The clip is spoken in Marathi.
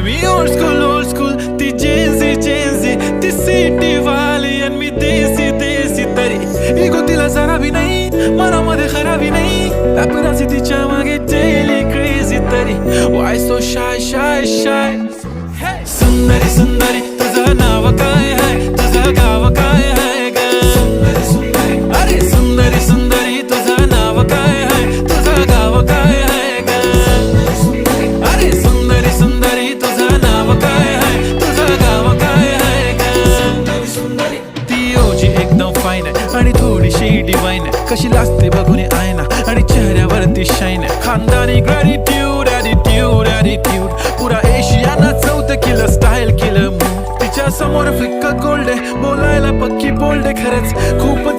मी ओल्ड स्कूल ती जेन्झी ती सिटी वाली आणि मी देसी तरी इगो तिला जरा भी नाही मनामध्ये खराबी नाही पॅपराझी तिच्या मागे डेली क्रेझी तरी वाय सो शाय सुंदरी तुझं नाव काय आहे तुझं गाव काय आहे ग अरे सुंदरी तुझं नाव काय आहे तुझं गाव काय आहे ग अरे सुंदरी तुझं नाव काय आहे तुझं गाव काय आहे ग ती ओजी एकदम फाईन आहे आणि थोडीशी डिवाईन आहे कशी लाजते बघून आयना आणि चेहऱ्यावरती शाईन आहे खानदानी ग्रॅटिट्यूड ॲटिट्यूड पुरा एशियाना चौथं केलं स्टाईल केलं तिच्या समोर फिक्क गोल्ड आहे बोलायला पक्की बोल्ड आहे खरंच खूप